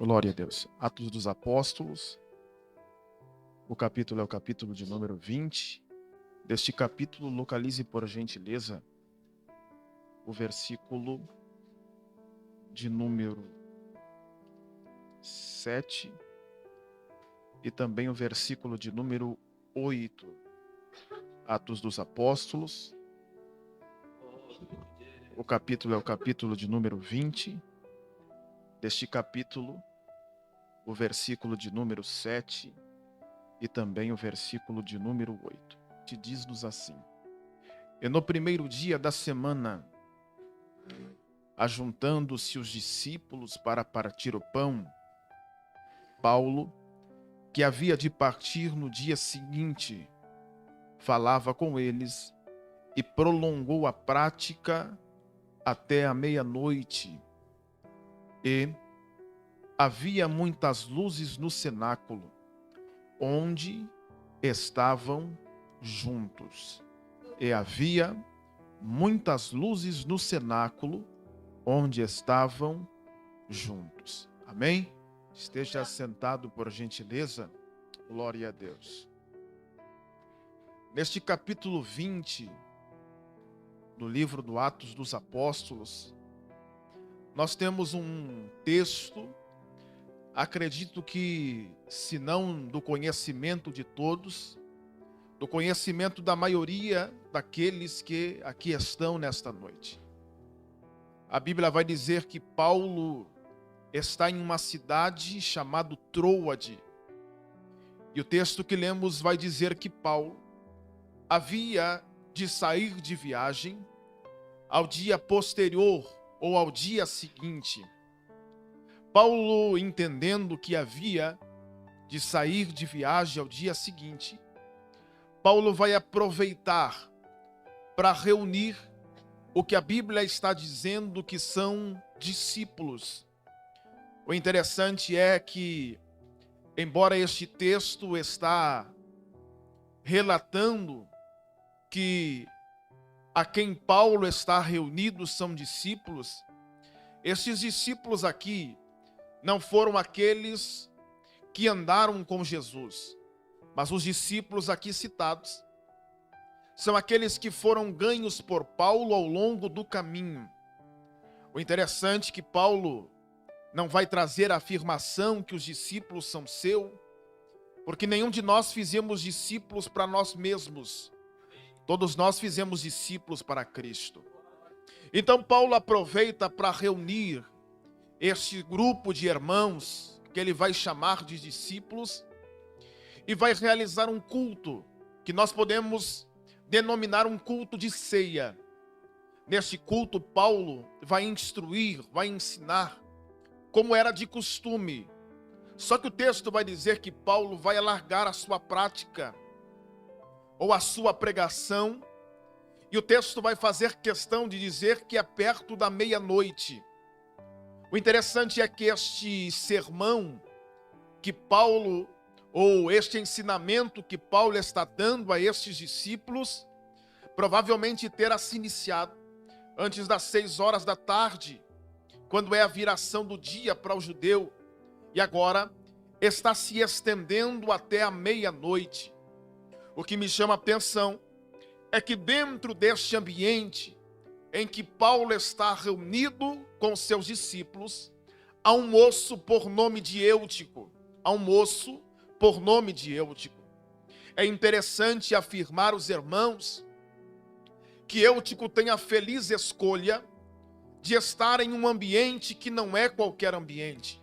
Glória a Deus. Atos dos Apóstolos, o capítulo é o capítulo de número 20. Deste capítulo, localize por gentileza o versículo de número 7 e também o versículo de número 8. Atos dos Apóstolos, o capítulo é o capítulo de número 20. Deste capítulo, o versículo de número 7 e também o versículo de número 8. Te diz-nos assim: E no primeiro dia da semana, ajuntando-se os discípulos para partir o pão, Paulo, que havia de partir no dia seguinte, falava com eles e prolongou a prática até a meia-noite. E havia muitas luzes no cenáculo, onde estavam juntos. E havia muitas luzes no cenáculo, onde estavam juntos. Amém? Esteja sentado por gentileza. Glória a Deus. Neste capítulo 20, do livro do Atos dos Apóstolos, nós temos um texto, acredito que, se não do conhecimento de todos, do conhecimento da maioria daqueles que aqui estão nesta noite. A Bíblia vai dizer que Paulo está em uma cidade chamada Troade. E o texto que lemos vai dizer que Paulo havia de sair de viagem ao dia posterior ou ao dia seguinte. Paulo, entendendo que havia de sair de viagem ao dia seguinte, Paulo vai aproveitar para reunir o que a Bíblia está dizendo que são discípulos. O interessante é que, embora este texto está relatando que a quem Paulo está reunido são discípulos, esses discípulos aqui não foram aqueles que andaram com Jesus, mas os discípulos aqui citados são aqueles que foram ganhos por Paulo ao longo do caminho. O interessante é que Paulo não vai trazer a afirmação que os discípulos são seus, porque nenhum de nós fizemos discípulos para nós mesmos. Todos nós fizemos discípulos para Cristo. Então Paulo aproveita para reunir este grupo de irmãos, que ele vai chamar de discípulos, e vai realizar um culto, que nós podemos denominar um culto de ceia. Neste culto, Paulo vai instruir, vai ensinar, como era de costume. Só que o texto vai dizer que Paulo vai alargar a sua prática, ou a sua pregação, e o texto vai fazer questão de dizer que é perto da meia-noite. O interessante é que este sermão que Paulo, ou este ensinamento que Paulo está dando a estes discípulos, provavelmente terá se iniciado antes das 6 horas da tarde, quando é a viração do dia para o judeu, e agora está se estendendo até a meia-noite. O que me chama a atenção é que dentro deste ambiente em que Paulo está reunido com seus discípulos, há um moço por nome de Eutico. É interessante afirmar os irmãos que Eutico tem a feliz escolha de estar em um ambiente que não é qualquer ambiente.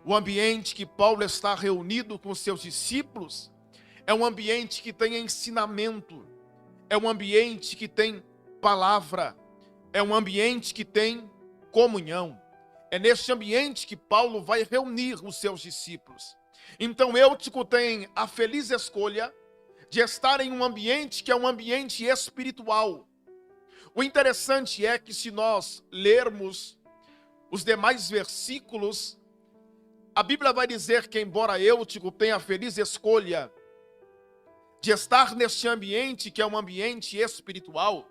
O ambiente que Paulo está reunido com seus discípulos é um ambiente que tem ensinamento, é um ambiente que tem palavra, é um ambiente que tem comunhão. É neste ambiente que Paulo vai reunir os seus discípulos. Então Eutico tem a feliz escolha de estar em um ambiente que é um ambiente espiritual. O interessante é que, se nós lermos os demais versículos, a Bíblia vai dizer que, embora Eutico tenha a feliz escolha de estar neste ambiente que é um ambiente espiritual,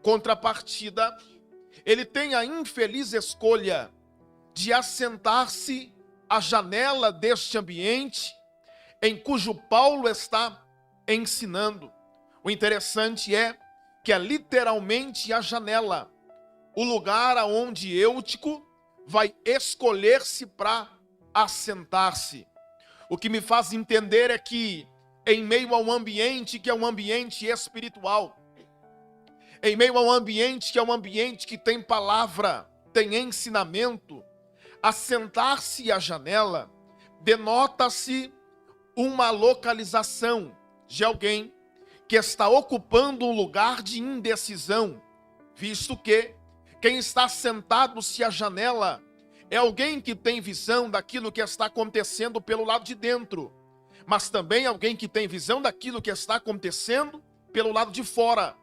contrapartida, ele tem a infeliz escolha de assentar-se a janela deste ambiente em cujo Paulo está ensinando. O interessante é que é literalmente a janela, o lugar aonde Eutico vai escolher-se para assentar-se. O que me faz entender é que em meio a um ambiente que é um ambiente espiritual, em meio a um ambiente que é um ambiente que tem palavra, tem ensinamento, assentar-se à janela denota-se uma localização de alguém que está ocupando um lugar de indecisão, visto que quem está sentado-se à janela é alguém que tem visão daquilo que está acontecendo pelo lado de dentro, mas também alguém que tem visão daquilo que está acontecendo pelo lado de fora.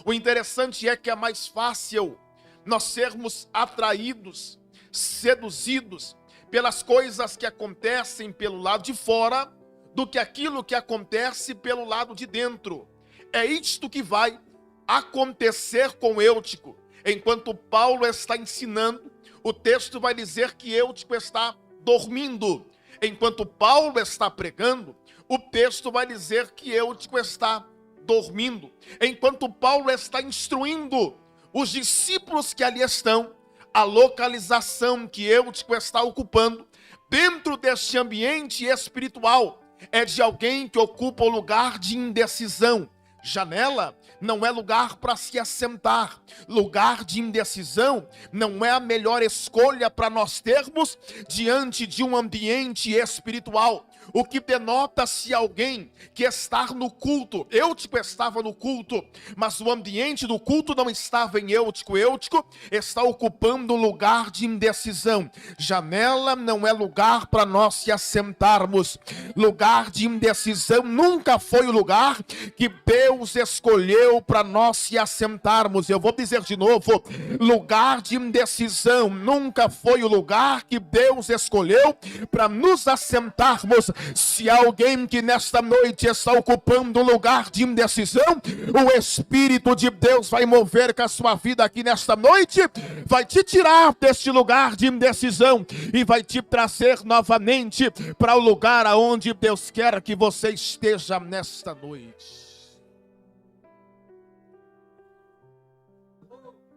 O interessante é que é mais fácil nós sermos atraídos, seduzidos pelas coisas que acontecem pelo lado de fora do que aquilo que acontece pelo lado de dentro. É isto que vai acontecer com Eutico. Enquanto Paulo está ensinando, o texto vai dizer que Eutico está dormindo. Enquanto Paulo está pregando, o texto vai dizer que Eutico está dormindo. Enquanto Paulo está instruindo os discípulos que ali estão, a localização que Eutico está ocupando dentro deste ambiente espiritual é de alguém que ocupa o lugar de indecisão. Janela não é lugar para se assentar. Lugar de indecisão não é a melhor escolha para nós termos diante de um ambiente espiritual. O que denota-se alguém que está no culto. Eutico estava no culto, mas o ambiente do culto não estava em Eutico. Eutico está ocupando um lugar de indecisão. Janela não é lugar para nós se assentarmos. Lugar de indecisão nunca foi o lugar que Deus escolheu para nós se assentarmos. Eu vou dizer de novo, lugar de indecisão nunca foi o lugar que Deus escolheu para nos assentarmos. Se alguém que nesta noite está ocupando um lugar de indecisão, o Espírito de Deus vai mover com a sua vida aqui nesta noite, vai te tirar deste lugar de indecisão e vai te trazer novamente para o lugar aonde Deus quer que você esteja nesta noite.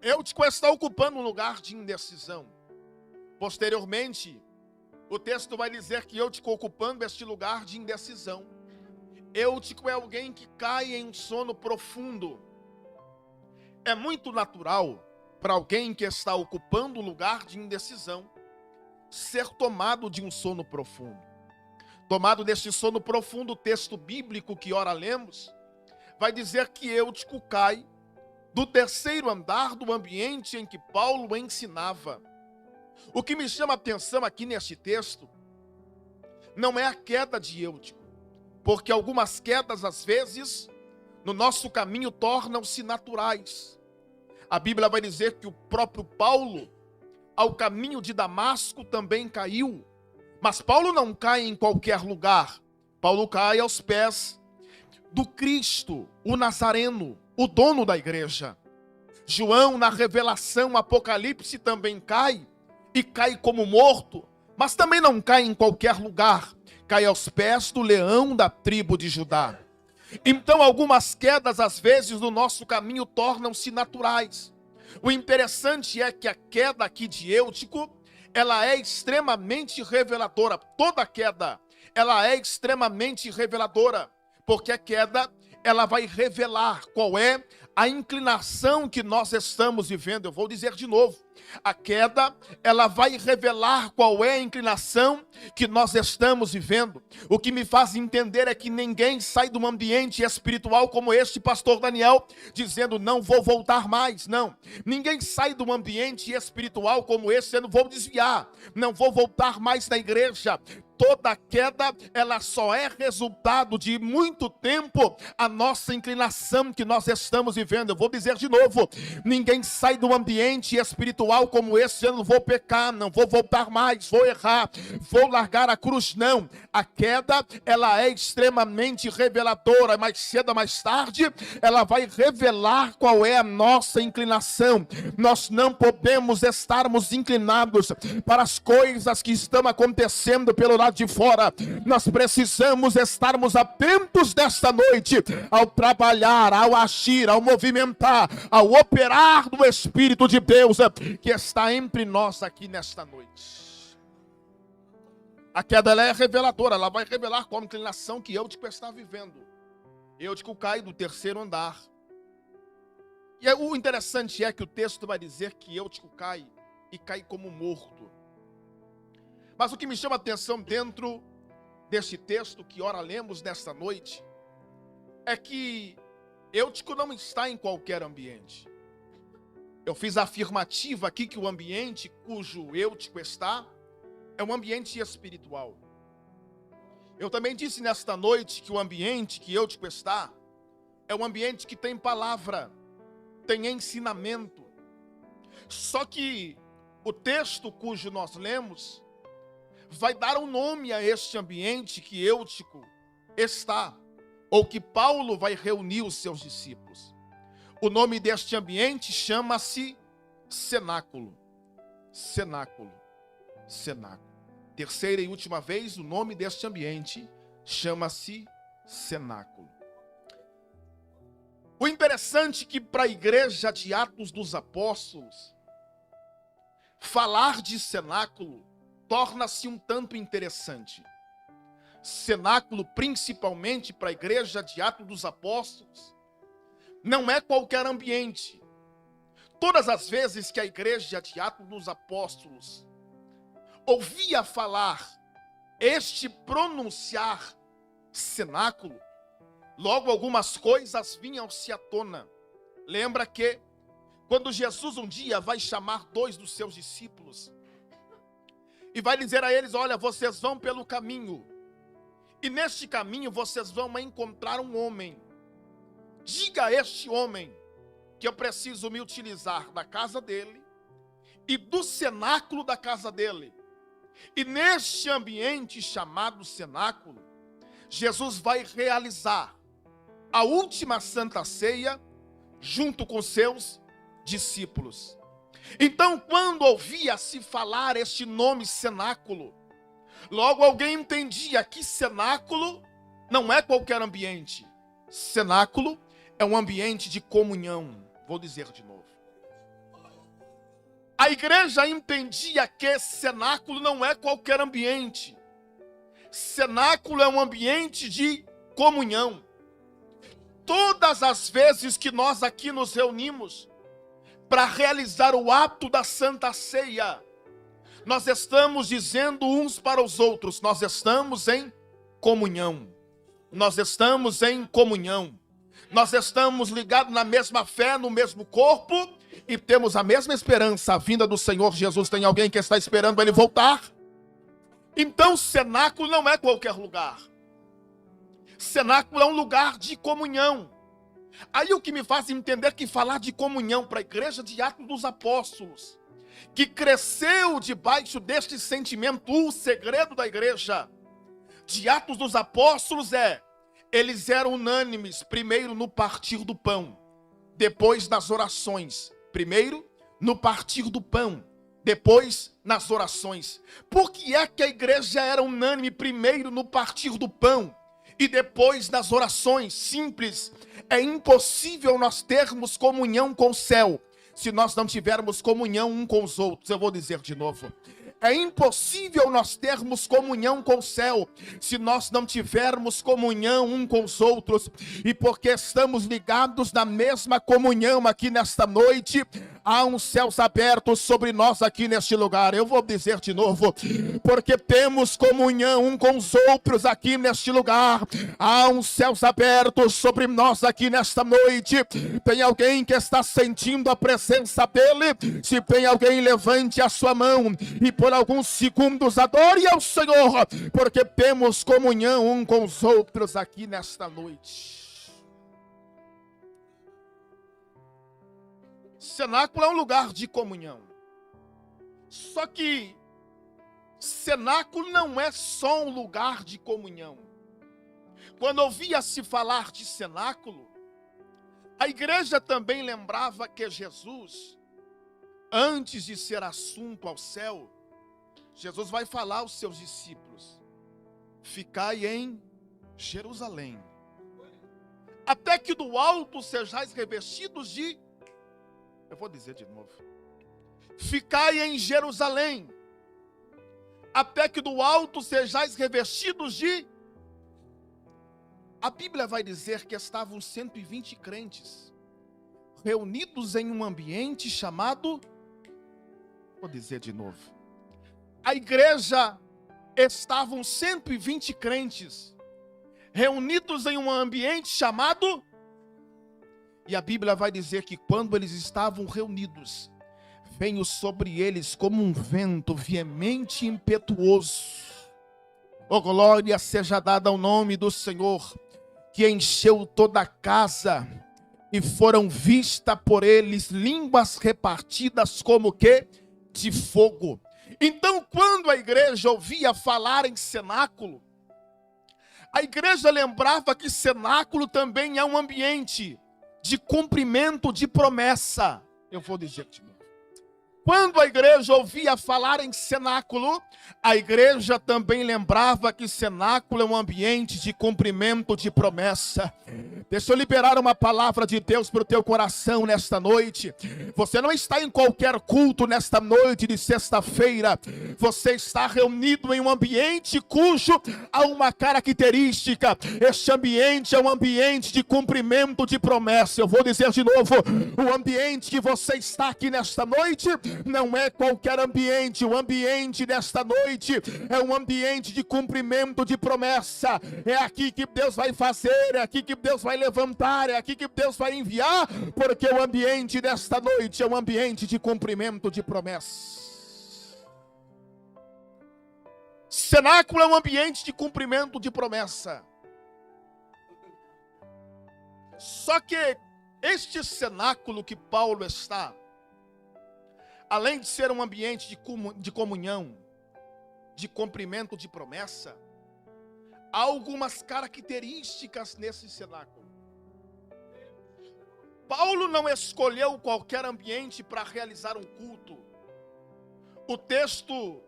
Eutico está ocupando um lugar de indecisão. Posteriormente, o texto vai dizer que Eutico ocupando este lugar de indecisão. Eutico é alguém que cai em um sono profundo. É muito natural para alguém que está ocupando um lugar de indecisão ser tomado de um sono profundo. Tomado deste sono profundo, o texto bíblico que ora lemos vai dizer que Eutico cai do terceiro andar do ambiente em que Paulo ensinava. O que me chama a atenção aqui neste texto não é a queda de Eutico, porque algumas quedas às vezes no nosso caminho tornam-se naturais. A Bíblia vai dizer que o próprio Paulo, ao caminho de Damasco, também caiu. Mas Paulo não cai em qualquer lugar. Paulo cai aos pés do Cristo, o Nazareno, o dono da igreja. João, na revelação, Apocalipse, também cai, e cai como morto, mas também não cai em qualquer lugar. Cai aos pés do leão da tribo de Judá. Então algumas quedas às vezes no nosso caminho tornam-se naturais. O interessante é que a queda aqui de Eutico, ela é extremamente reveladora. Toda queda, ela é extremamente reveladora, porque a queda, ela vai revelar qual é a inclinação que nós estamos vivendo. Eu vou dizer de novo. A queda, ela vai revelar qual é a inclinação que nós estamos vivendo. O que me faz entender é que ninguém sai de um ambiente espiritual como este pastor Daniel, dizendo não vou voltar mais. Não, ninguém sai de um ambiente espiritual como esse dizendo vou desviar, não vou voltar mais na igreja. Toda queda, ela só é resultado de muito tempo a nossa inclinação que nós estamos vivendo. Eu vou dizer de novo, ninguém sai do ambiente espiritual ritual como esse, eu não vou pecar, não vou voltar mais, vou errar, vou largar a cruz. Não, a queda, ela é extremamente reveladora. Mais cedo ou mais tarde, ela vai revelar qual é a nossa inclinação. Nós não podemos estarmos inclinados para as coisas que estão acontecendo pelo lado de fora. Nós precisamos estarmos atentos nesta noite ao trabalhar, ao agir, ao movimentar, ao operar do Espírito de Deus que está entre nós aqui nesta noite. A queda, ela é reveladora, ela vai revelar qual a inclinação que Eutico está vivendo. Eutico cai do 3º andar. E o interessante é que o texto vai dizer que Eutico cai e cai como morto. Mas o que me chama a atenção dentro deste texto que ora lemos nesta noite é que Eutico não está em qualquer ambiente. Eu fiz a afirmativa aqui que o ambiente cujo Eutico está é um ambiente espiritual. Eu também disse nesta noite que o ambiente que Eutico está é um ambiente que tem palavra, tem ensinamento. Só que o texto cujo nós lemos vai dar um nome a este ambiente que Eutico está, ou que Paulo vai reunir os seus discípulos. O nome deste ambiente chama-se cenáculo. Cenáculo. Cenáculo. Terceira e última vez, o nome deste ambiente chama-se cenáculo. O interessante é que para a igreja de Atos dos Apóstolos, falar de cenáculo torna-se um tanto interessante. Cenáculo, principalmente para a igreja de Atos dos Apóstolos, não é qualquer ambiente. Todas as vezes que a igreja de Atos dos Apóstolos ouvia falar, pronunciar cenáculo, logo algumas coisas vinham-se à tona. Lembra que quando Jesus um dia vai chamar 2 dos seus discípulos e vai dizer a eles: olha, vocês vão pelo caminho, e neste caminho vocês vão encontrar um homem. Diga a este homem que eu preciso me utilizar da casa dele e do cenáculo da casa dele. E neste ambiente chamado cenáculo, Jesus vai realizar a última Santa Ceia junto com seus discípulos. Então, quando ouvia-se falar este nome cenáculo, logo alguém entendia que cenáculo não é qualquer ambiente. Cenáculo é um ambiente de comunhão. Vou dizer de novo. A igreja entendia que cenáculo não é qualquer ambiente. Cenáculo é um ambiente de comunhão. Todas as vezes que nós aqui nos reunimos para realizar o ato da Santa Ceia, nós estamos dizendo uns para os outros: nós estamos em comunhão. Nós estamos em comunhão. Nós estamos ligados na mesma fé, no mesmo corpo, e temos a mesma esperança, a vinda do Senhor Jesus. Tem alguém que está esperando ele voltar? Então, cenáculo não é qualquer lugar. Cenáculo é um lugar de comunhão. Aí o que me faz entender que falar de comunhão para a igreja de Atos dos Apóstolos, que cresceu debaixo deste sentimento, o segredo da igreja de Atos dos Apóstolos eles eram unânimes, primeiro no partir do pão, depois nas orações. Primeiro no partir do pão, depois nas orações. Por que é que a igreja era unânime primeiro no partir do pão e depois nas orações? Simples. É impossível nós termos comunhão com o céu se nós não tivermos comunhão um com os outros. Eu vou dizer de novo. É impossível nós termos comunhão com o céu se nós não tivermos comunhão um com os outros. E porque estamos ligados na mesma comunhão aqui nesta noite, há uns céus abertos sobre nós aqui neste lugar. Eu vou dizer de novo, porque temos comunhão um com os outros aqui neste lugar, há uns céus abertos sobre nós aqui nesta noite. Tem alguém que está sentindo a presença dele? Se tem alguém, levante a sua mão e por alguns segundos adore ao Senhor, porque temos comunhão um com os outros aqui nesta noite. Cenáculo é um lugar de comunhão. Só que cenáculo não é só um lugar de comunhão. Quando ouvia-se falar de cenáculo, a igreja também lembrava que Jesus, antes de ser assunto ao céu, Jesus vai falar aos seus discípulos: ficai em Jerusalém, até que do alto sejais revestidos de... Eu vou dizer de novo. Ficai em Jerusalém, até que do alto sejais revestidos de... A Bíblia vai dizer que estavam 120 crentes reunidos em um ambiente chamado... Vou dizer de novo. A igreja estavam 120 crentes reunidos em um ambiente chamado... E a Bíblia vai dizer que quando eles estavam reunidos, veio sobre eles como um vento veemente e impetuoso. Oh, glória seja dada ao nome do Senhor, que encheu toda a casa, e foram vistas por eles línguas repartidas como que de fogo. Então, quando a igreja ouvia falar em cenáculo, a igreja lembrava que cenáculo também é um ambiente de cumprimento de promessa. Eu vou dizer de novo. Quando a igreja ouvia falar em cenáculo, a igreja também lembrava que cenáculo é um ambiente de cumprimento de promessa. Deixa eu liberar uma palavra de Deus para o teu coração nesta noite. Você não está em qualquer culto nesta noite de sexta-feira. Você está reunido em um ambiente cujo há uma característica. Este ambiente é um ambiente de cumprimento de promessa. Eu vou dizer de novo: o ambiente que você está aqui nesta noite não é qualquer ambiente. O ambiente desta noite é um ambiente de cumprimento de promessa. É aqui que Deus vai fazer, é aqui que Deus vai levantar, é aqui que Deus vai enviar, porque o ambiente desta noite é um ambiente de cumprimento de promessa. Cenáculo é um ambiente de cumprimento de promessa. Só que este cenáculo que Paulo está, além de ser um ambiente de comunhão, de cumprimento de promessa, há algumas características nesse cenáculo. Paulo não escolheu qualquer ambiente para realizar um culto. O texto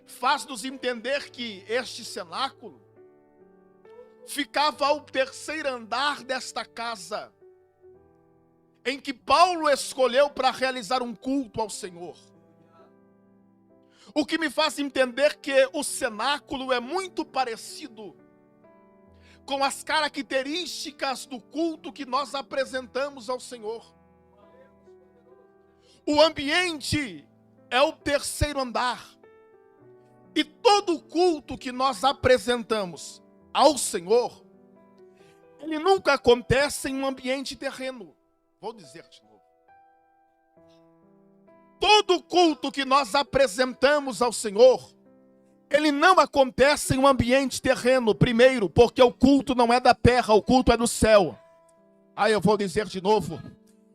faz-nos entender que este cenáculo ficava ao terceiro andar desta casa, em que Paulo escolheu para realizar um culto ao Senhor. O que me faz entender que o cenáculo é muito parecido com as características do culto que nós apresentamos ao Senhor. O ambiente é o terceiro andar. E todo culto que nós apresentamos ao Senhor, ele nunca acontece em um ambiente terreno. Vou dizer de novo. Todo culto que nós apresentamos ao Senhor, ele não acontece em um ambiente terreno. Primeiro, porque o culto não é da terra, o culto é do céu. Aí eu vou dizer de novo.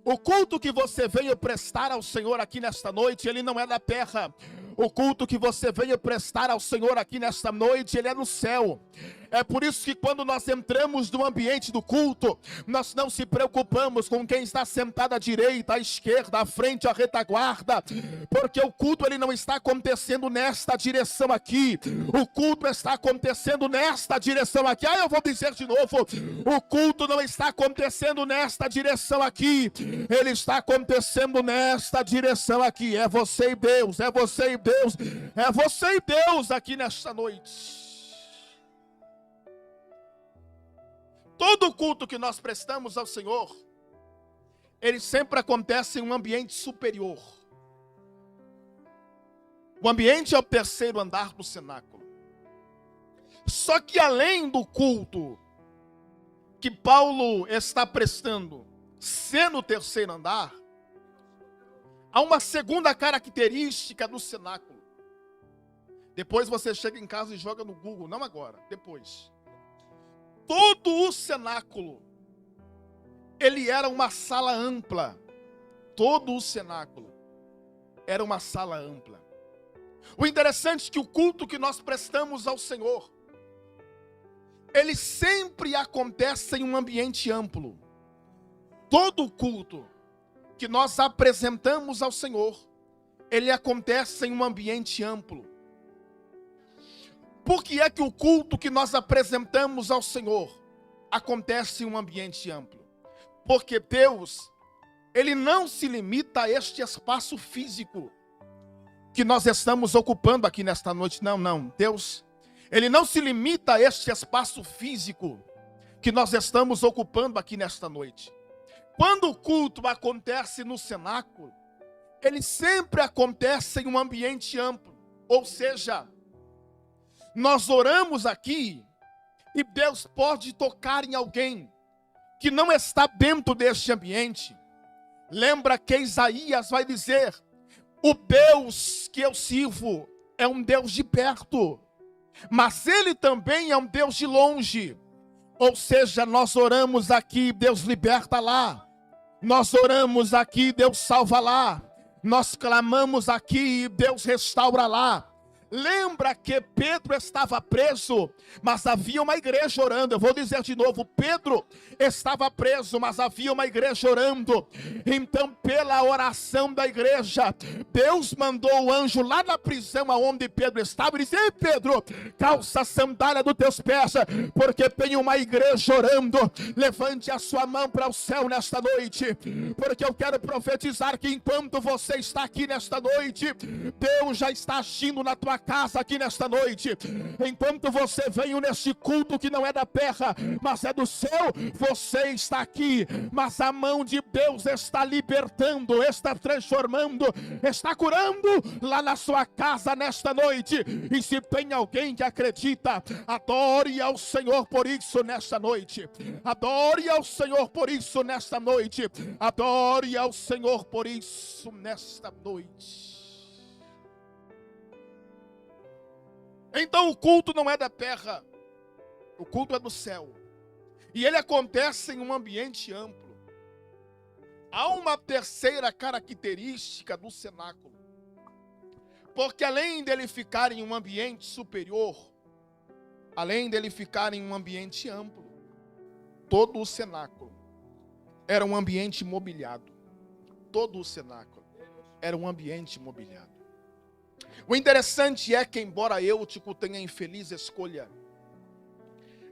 O culto que você veio prestar ao Senhor aqui nesta noite, ele não é da terra. O culto que você veio prestar ao Senhor aqui nesta noite, ele é no céu. É por isso que quando nós entramos no ambiente do culto, nós não se preocupamos com quem está sentado à direita, à esquerda, à frente, à retaguarda, porque o culto ele não está acontecendo nesta direção aqui. O culto está acontecendo nesta direção aqui. Eu vou dizer de novo: o culto não está acontecendo nesta direção aqui. Ele está acontecendo nesta direção aqui. É você e Deus, é você e Deus, é você e Deus aqui nesta noite. Todo culto que nós prestamos ao Senhor, ele sempre acontece em um ambiente superior. O ambiente é o terceiro andar do cenáculo. Só que além do culto que Paulo está prestando ser no terceiro andar, há uma segunda característica do cenáculo. Depois você chega em casa e joga no Google, não agora, depois. Todo o cenáculo, ele era uma sala ampla. Todo o cenáculo era uma sala ampla. O interessante é que o culto que nós prestamos ao Senhor, ele sempre acontece em um ambiente amplo. Todo culto que nós apresentamos ao Senhor, ele acontece em um ambiente amplo. Por que é que o culto que nós apresentamos ao Senhor acontece em um ambiente amplo? Porque Deus, ele não se limita a este espaço físico que nós estamos ocupando aqui nesta noite. Não. Deus, ele não se limita a este espaço físico que nós estamos ocupando aqui nesta noite. Quando o culto acontece no cenáculo, ele sempre acontece em um ambiente amplo. Ou seja, nós oramos aqui e Deus pode tocar em alguém que não está dentro deste ambiente. Lembra que Isaías vai dizer: o Deus que eu sirvo é um Deus de perto, mas ele também é um Deus de longe. Ou seja, nós oramos aqui, Deus liberta lá. Nós oramos aqui, Deus salva lá. Nós clamamos aqui, Deus restaura lá. Lembra que Pedro estava preso, mas havia uma igreja orando. Eu vou dizer de novo: Pedro estava preso, mas havia uma igreja orando. Então, pela oração da igreja, Deus mandou o anjo lá na prisão aonde Pedro estava e disse: ei Pedro, calça a sandália dos teus pés, porque tem uma igreja orando. Levante a sua mão para o céu nesta noite, porque eu quero profetizar que enquanto você está aqui nesta noite, Deus já está agindo na tua casa aqui nesta noite. Enquanto você veio nesse culto que não é da terra, mas é do céu, você está aqui, mas a mão de Deus está libertando, está transformando, está curando lá na sua casa nesta noite. E se tem alguém que acredita, adore ao Senhor por isso nesta noite. Adore ao Senhor por isso nesta noite. Adore ao Senhor por isso nesta noite. Então o culto não é da terra, o culto é do céu. E ele acontece em um ambiente amplo. Há uma terceira característica do cenáculo. Porque além dele ficar em um ambiente superior, além dele ficar em um ambiente amplo, todo o cenáculo era um ambiente mobiliado. Todo o cenáculo era um ambiente mobiliado. O interessante é que, embora Eutico tenha a infeliz escolha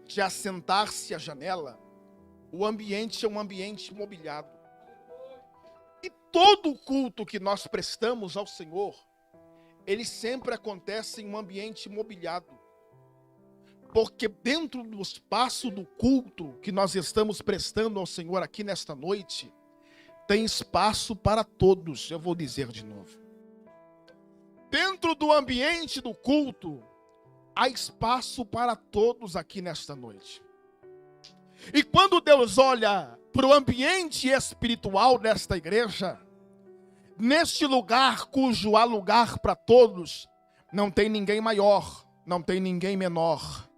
de assentar-se à janela, o ambiente é um ambiente mobiliado. E todo o culto que nós prestamos ao Senhor, ele sempre acontece em um ambiente mobiliado. Porque dentro do espaço do culto que nós estamos prestando ao Senhor aqui nesta noite, tem espaço para todos. Eu vou dizer de novo. Dentro do ambiente do culto, há espaço para todos aqui nesta noite. E quando Deus olha para o ambiente espiritual desta igreja, neste lugar cujo há lugar para todos, não tem ninguém maior, não tem ninguém menor.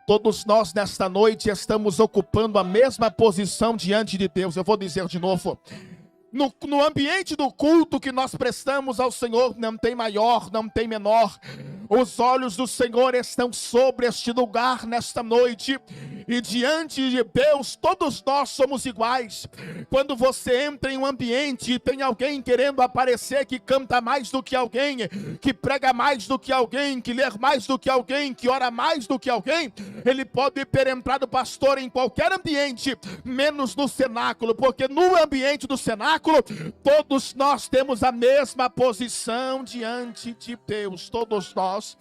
Todos nós nesta noite estamos ocupando a mesma posição diante de Deus. Eu vou dizer de novo. No ambiente do culto que nós prestamos ao Senhor, não tem maior, não tem menor. Os olhos do Senhor estão sobre este lugar nesta noite. E diante de Deus, todos nós somos iguais. Quando você entra em um ambiente e tem alguém querendo aparecer que canta mais do que alguém, que prega mais do que alguém, que lê mais do que alguém, que ora mais do que alguém, ele pode perentrar do pastor em qualquer ambiente, menos no cenáculo, porque no ambiente do cenáculo, todos nós temos a mesma posição diante de Deus. Todos nós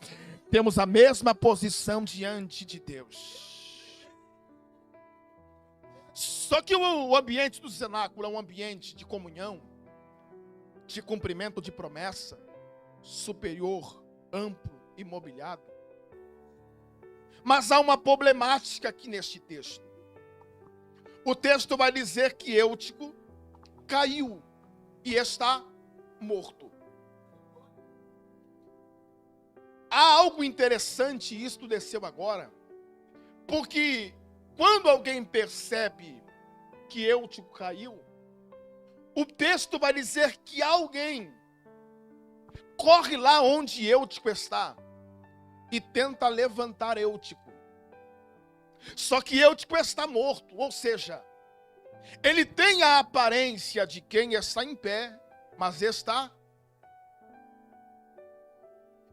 temos a mesma posição diante de Deus. Só que o ambiente do cenáculo é um ambiente de comunhão, de cumprimento de promessa, superior, amplo e mobiliado. Mas há uma problemática aqui neste texto. O texto vai dizer que Eutico caiu e está morto. Há algo interessante, isto desceu agora, porque quando alguém percebe que Eutico caiu, o texto vai dizer que alguém corre lá onde Eutico está e tenta levantar Eutico. Só que Eutico está morto, ou seja, ele tem a aparência de quem está em pé, mas está.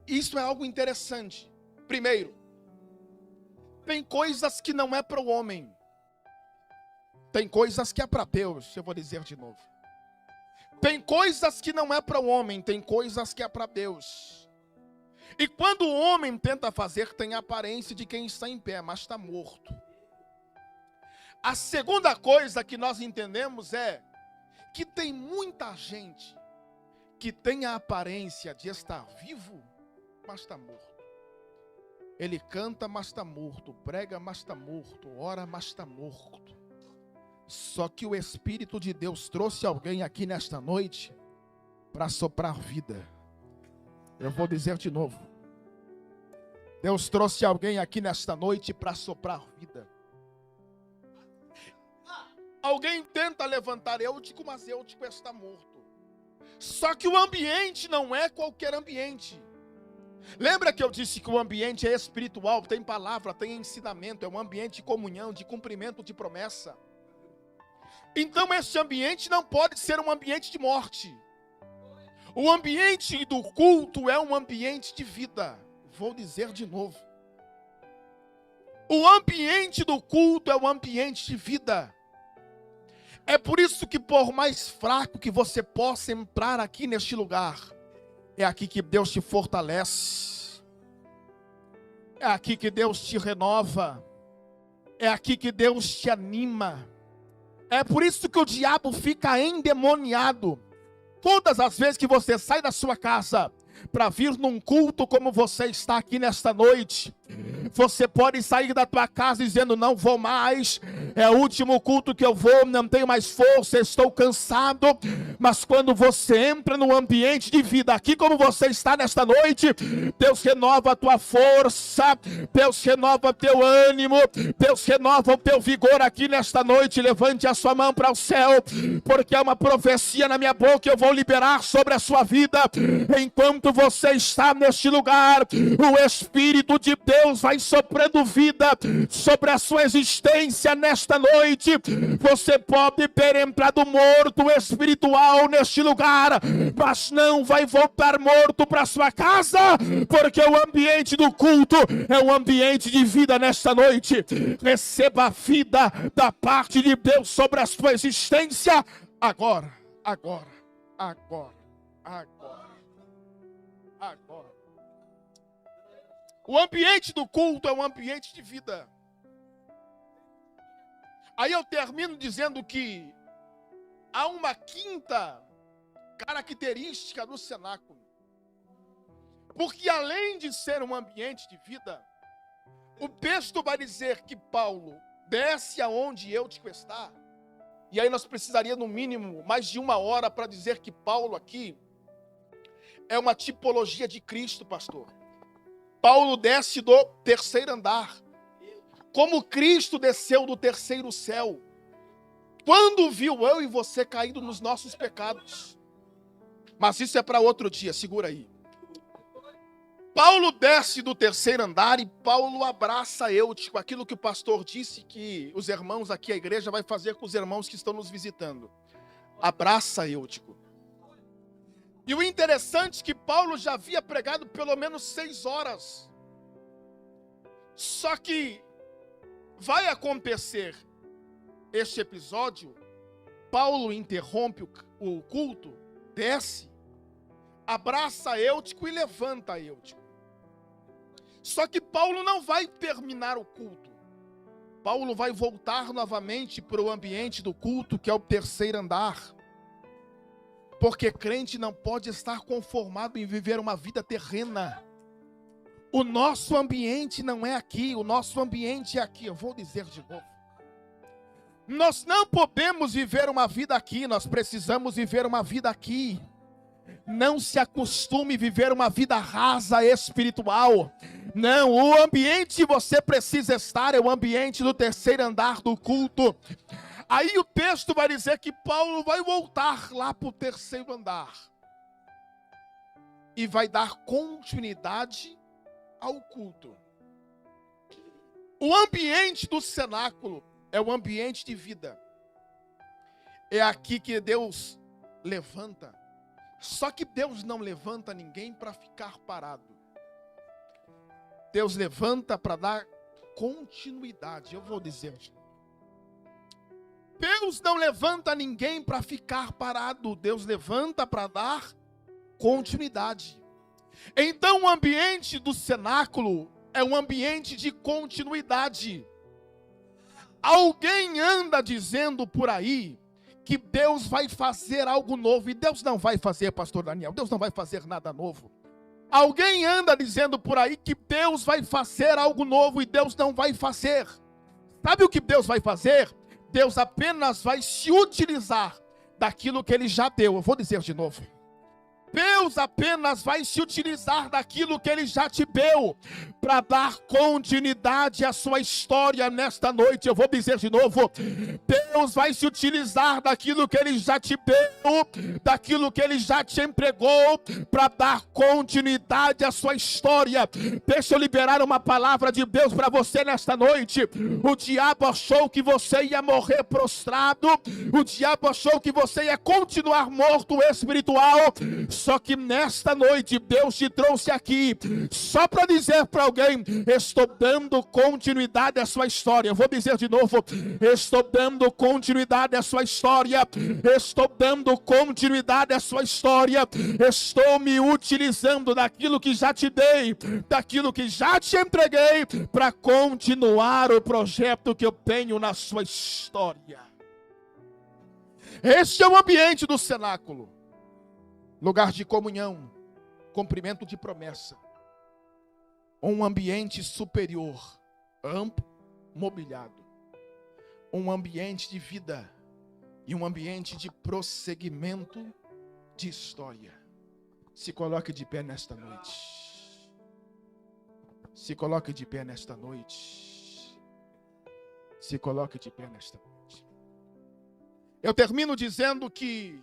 Isso é algo interessante. Primeiro, tem coisas que não é para o homem. Tem coisas que é para Deus, eu vou dizer de novo. Tem coisas que não é para o homem, tem coisas que é para Deus. E quando o homem tenta fazer, tem a aparência de quem está em pé, mas está morto. A segunda coisa que nós entendemos é que tem muita gente que tem a aparência de estar vivo, mas está morto. Ele canta, mas está morto. Prega, mas está morto. Ora, mas está morto. Só que o Espírito de Deus trouxe alguém aqui nesta noite para soprar vida. Eu vou dizer de novo. Deus trouxe alguém aqui nesta noite para soprar vida. Alguém tenta levantar Eutico, mas Eutico está morto. Só que o ambiente não é qualquer ambiente. Lembra que eu disse que o ambiente é espiritual, tem palavra, tem ensinamento, é um ambiente de comunhão, de cumprimento de promessa. Então esse ambiente não pode ser um ambiente de morte. O ambiente do culto é um ambiente de vida. Vou dizer de novo. O ambiente do culto é um ambiente de vida. É por isso que por mais fraco que você possa entrar aqui neste lugar, é aqui que Deus te fortalece. É aqui que Deus te renova. É aqui que Deus te anima. É por isso que o diabo fica endemoniado. Todas as vezes que você sai da sua casa para vir num culto como você está aqui nesta noite, você pode sair da tua casa dizendo: não vou mais, é o último culto que eu vou, não tenho mais força, estou cansado. Mas quando você entra no ambiente de vida, aqui como você está nesta noite, Deus renova a tua força, Deus renova o teu ânimo, Deus renova o teu vigor aqui nesta noite. Levante a sua mão para o céu, porque é uma profecia na minha boca, eu vou liberar sobre a sua vida. Enquanto você está neste lugar, o Espírito de Deus vai soprando vida sobre a sua existência nesta noite. Você pode ter entrado morto espiritual neste lugar, mas não vai voltar morto para sua casa, porque o ambiente do culto é um ambiente de vida nesta noite. Receba a vida da parte de Deus sobre a sua existência agora, agora, agora, agora, agora. O ambiente do culto é um ambiente de vida. Aí eu termino dizendo que há uma quinta característica do cenáculo. Porque além de ser um ambiente de vida, o texto vai dizer que Paulo desce aonde Eutico está. E aí nós precisaríamos no mínimo mais de 1 hora para dizer que Paulo aqui é uma tipologia de Cristo, pastor. Paulo desce do 3º andar, como Cristo desceu do 3º céu, quando viu eu e você caído nos nossos pecados. Mas isso é para outro dia, segura aí. Paulo desce do 3º andar e Paulo abraça Eutico, aquilo que o pastor disse que os irmãos aqui, a igreja vai fazer com os irmãos que estão nos visitando. Abraça Eutico. E o interessante é que Paulo já havia pregado pelo menos 6 horas. Só que vai acontecer este episódio, Paulo interrompe o culto, desce, abraça Eutico e levanta Eutico. Só que Paulo não vai terminar o culto. Paulo vai voltar novamente para o ambiente do culto, que é o 3º andar. Porque crente não pode estar conformado em viver uma vida terrena. O nosso ambiente não é aqui, o nosso ambiente é aqui. Eu vou dizer de novo. Nós não podemos viver uma vida aqui, nós precisamos viver uma vida aqui. Não se acostume a viver uma vida rasa espiritual. Não, o ambiente que você precisa estar é o ambiente do 3º andar do culto. Aí o texto vai dizer que Paulo vai voltar lá para o 3º andar. e vai dar continuidade ao culto. O ambiente do cenáculo é o ambiente de vida. É aqui que Deus levanta. Só que Deus não levanta ninguém para ficar parado. Deus levanta para dar continuidade. Eu vou dizer. Deus não levanta ninguém para ficar parado. Deus levanta para dar continuidade. Então o ambiente do cenáculo é um ambiente de continuidade. Alguém anda dizendo por aí que Deus vai fazer algo novo. E Deus não vai fazer, pastor Daniel. Deus não vai fazer nada novo. Alguém anda dizendo por aí que Deus vai fazer algo novo e Deus não vai fazer. Sabe o que Deus vai fazer? Deus apenas vai se utilizar daquilo que Ele já deu. Eu vou dizer de novo. Deus apenas vai se utilizar daquilo que Ele já te deu para dar continuidade à sua história nesta noite. Eu vou dizer de novo. Deus vai se utilizar daquilo que Ele já te deu, daquilo que Ele já te entregou, para dar continuidade à sua história. Deixa eu liberar uma palavra de Deus para você nesta noite. O diabo achou que você ia morrer prostrado. O diabo achou que você ia continuar morto espiritual. Só que nesta noite Deus te trouxe aqui só para dizer para alguém: estou dando continuidade à sua história. Eu vou dizer de novo: estou dando continuidade à sua história. Estou dando continuidade à sua história. Estou me utilizando daquilo que já te dei, daquilo que já te entreguei, para continuar o projeto que eu tenho na sua história. Este é o ambiente do cenáculo. Lugar de comunhão, cumprimento de promessa. Um ambiente superior, amplo, mobiliado. Um ambiente de vida e um ambiente de prosseguimento de história. Se coloque de pé nesta noite. Se coloque de pé nesta noite. Se coloque de pé nesta noite. Eu termino dizendo que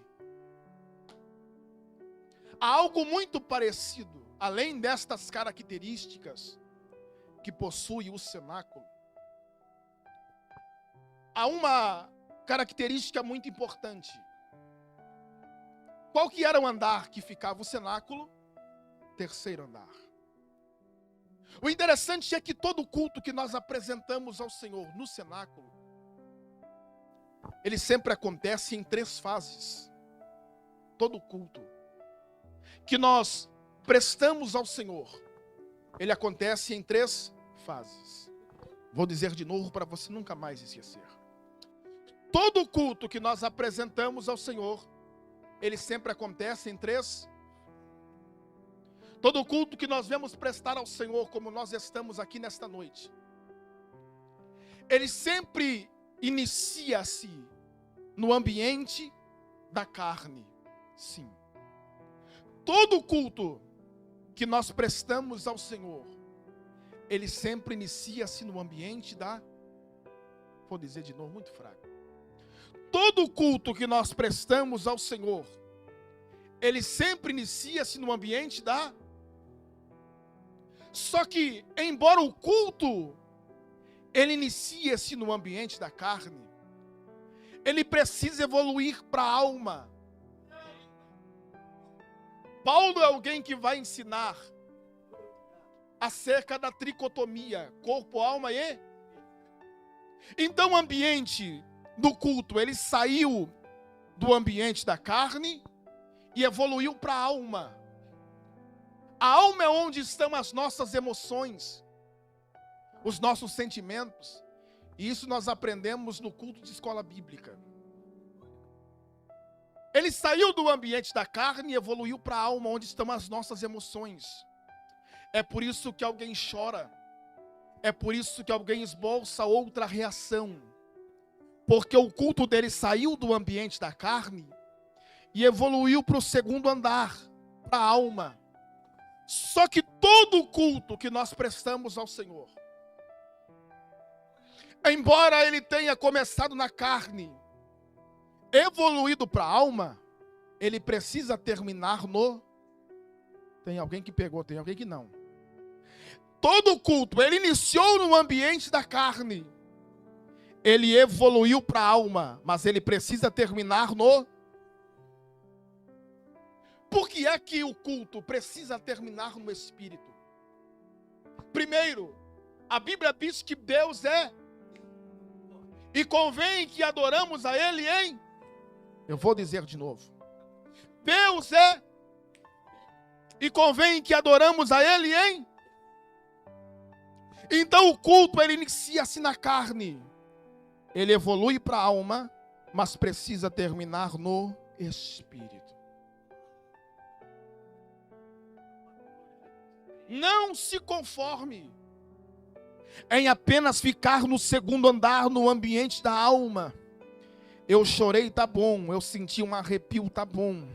há algo muito parecido, além destas características que possui o cenáculo. Há uma característica muito importante. Qual que era o andar que ficava o cenáculo? Terceiro andar. O interessante é que todo culto que nós apresentamos ao Senhor no cenáculo, ele sempre acontece em 3 fases. Todo culto que nós prestamos ao Senhor, ele acontece em 3 fases. Vou dizer de novo para você nunca mais esquecer. Todo culto que nós apresentamos ao Senhor, ele sempre acontece em 3. Todo culto que nós vamos prestar ao Senhor, como nós estamos aqui nesta noite, ele sempre inicia-se no ambiente da carne. Sim. Todo culto que nós prestamos ao Senhor, ele sempre inicia-se no ambiente da... Vou dizer de novo, muito fraco. Todo culto que nós prestamos ao Senhor, ele sempre inicia-se no ambiente da... Só que, embora o culto, ele inicia-se no ambiente da carne, ele precisa evoluir para a alma. Paulo é alguém que vai ensinar acerca da tricotomia, corpo, alma e... Então o ambiente do culto, ele saiu do ambiente da carne e evoluiu para a alma. A alma é onde estão as nossas emoções, os nossos sentimentos. E isso nós aprendemos no culto de escola bíblica. Ele saiu do ambiente da carne e evoluiu para a alma, onde estão as nossas emoções. É por isso que alguém chora. É por isso que alguém esboça outra reação. Porque o culto dele saiu do ambiente da carne e evoluiu para o segundo andar, para a alma. Só que todo culto que nós prestamos ao Senhor, embora ele tenha começado na carne, evoluído para a alma, ele precisa terminar no... Tem alguém que pegou, tem alguém que não. Todo culto, ele iniciou no ambiente da carne. Ele evoluiu para a alma, mas ele precisa terminar no... Por que é que o culto precisa terminar no espírito? Primeiro, a Bíblia diz que Deus é, e convém que adoramos a Ele em... Eu vou dizer de novo. Deus é, e convém que adoramos a Ele em... Então o culto, ele inicia-se na carne. Ele evolui para a alma, mas precisa terminar no espírito. Não se conforme em apenas ficar no segundo andar, no ambiente da alma. Eu chorei, tá bom. Eu senti um arrepio, tá bom.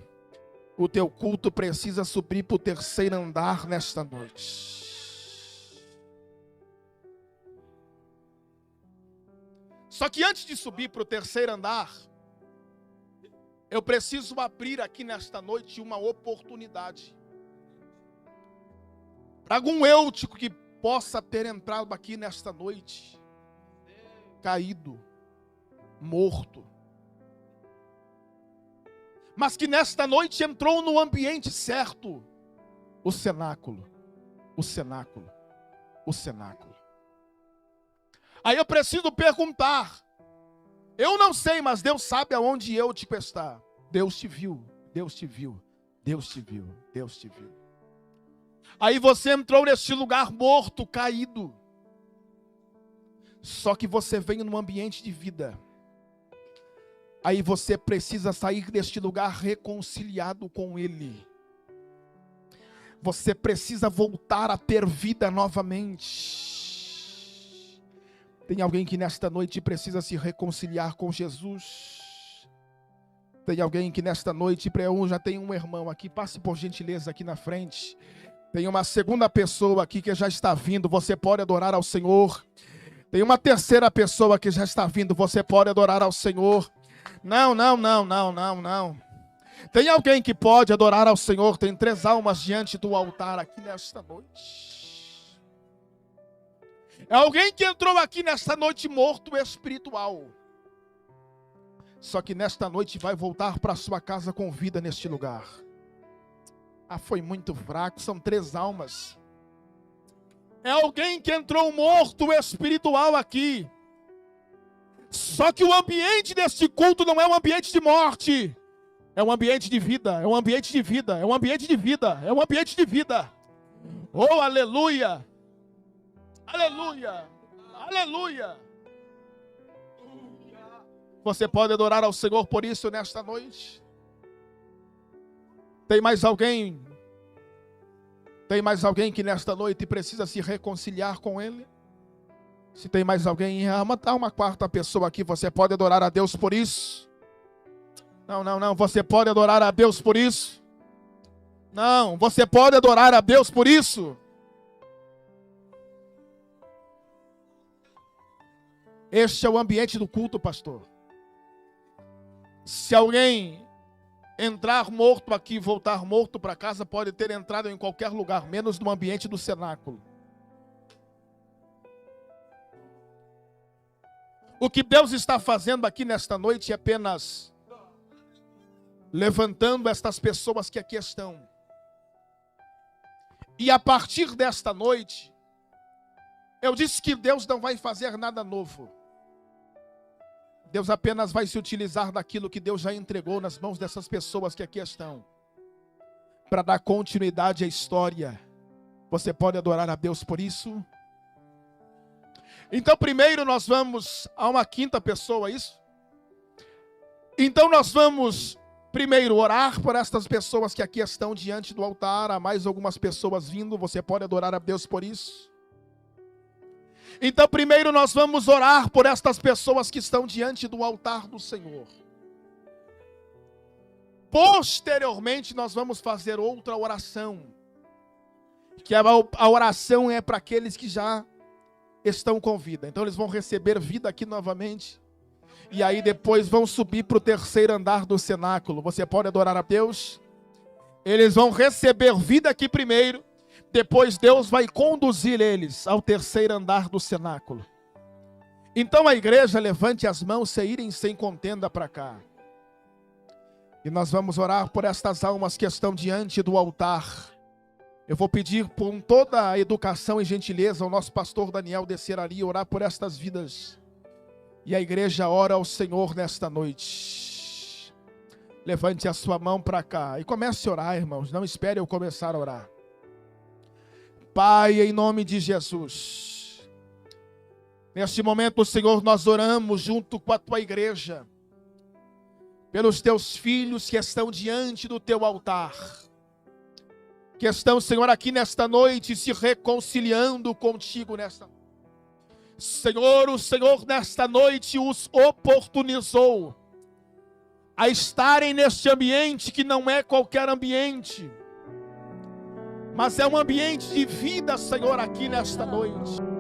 O teu culto precisa subir para o terceiro andar nesta noite. Só que antes de subir para o terceiro andar, eu preciso abrir aqui nesta noite uma oportunidade. Para algum eutico que possa ter entrado aqui nesta noite, caído, morto, mas que nesta noite entrou no ambiente certo, o cenáculo, o cenáculo, o cenáculo. Aí eu preciso perguntar, eu não sei, mas Deus sabe aonde eutico está. Deus te viu, Deus te viu, Deus te viu, Deus te viu. Aí você entrou neste lugar morto, caído. Só que você veio num ambiente de vida. Aí você precisa sair deste lugar reconciliado com Ele. Você precisa voltar a ter vida novamente. Tem alguém que nesta noite precisa se reconciliar com Jesus. Tem alguém que nesta noite, já tem um irmão aqui, passe por gentileza aqui na frente. Tem uma segunda pessoa aqui que já está vindo, você pode adorar ao Senhor. Tem uma terceira pessoa que já está vindo, você pode adorar ao Senhor. Não. Tem alguém que pode adorar ao Senhor, tem 3 almas diante do altar aqui nesta noite. É alguém que entrou aqui nesta noite morto espiritual. Só que nesta noite vai voltar para sua casa com vida neste lugar. Foi muito fraco, são 3 almas. É alguém que entrou morto espiritual aqui. Só que o ambiente deste culto não é um ambiente de morte. É um ambiente de vida, é um ambiente de vida, é um ambiente de vida, é um ambiente de vida. Oh, aleluia! Aleluia! Aleluia! Você pode adorar ao Senhor por isso nesta noite? Tem mais alguém? Tem mais alguém que nesta noite precisa se reconciliar com Ele? Se tem mais alguém, há uma quarta pessoa aqui, você pode adorar a Deus por isso? Não, você pode adorar a Deus por isso? Não, você pode adorar a Deus por isso? Este é o ambiente do culto, pastor. Se alguém entrar morto aqui e voltar morto para casa, pode ter entrado em qualquer lugar, menos no ambiente do cenáculo. O que Deus está fazendo aqui nesta noite é apenas levantando estas pessoas que aqui estão. E a partir desta noite, eu disse que Deus não vai fazer nada novo. Deus apenas vai se utilizar daquilo que Deus já entregou nas mãos dessas pessoas que aqui estão, para dar continuidade à história. Você pode adorar a Deus por isso? Então primeiro nós vamos a uma quinta pessoa, isso? Então nós vamos primeiro orar por estas pessoas que aqui estão diante do altar. Há mais algumas pessoas vindo, você pode adorar a Deus por isso? Então primeiro nós vamos orar por estas pessoas que estão diante do altar do Senhor. Posteriormente nós vamos fazer outra oração, que a oração é para aqueles que já estão com vida. Então eles vão receber vida aqui novamente. E aí depois vão subir para o terceiro andar do cenáculo. Você pode adorar a Deus? Eles vão receber vida aqui primeiro, depois Deus vai conduzir eles ao terceiro andar do cenáculo. Então a igreja levante as mãos e irem sem contenda para cá. E nós vamos orar por estas almas que estão diante do altar. Eu vou pedir com toda a educação e gentileza ao nosso pastor Daniel descer ali e orar por estas vidas. E a igreja ora ao Senhor nesta noite. Levante a sua mão para cá e comece a orar, irmãos. Não espere eu começar a orar. Pai, em nome de Jesus, neste momento, Senhor, nós oramos junto com a tua igreja, pelos teus filhos que estão diante do teu altar, que estão, Senhor, aqui nesta noite se reconciliando contigo nesta noite. Senhor, o Senhor nesta noite os oportunizou a estarem neste ambiente que não é qualquer ambiente, mas é um ambiente de vida, Senhor, aqui nesta noite.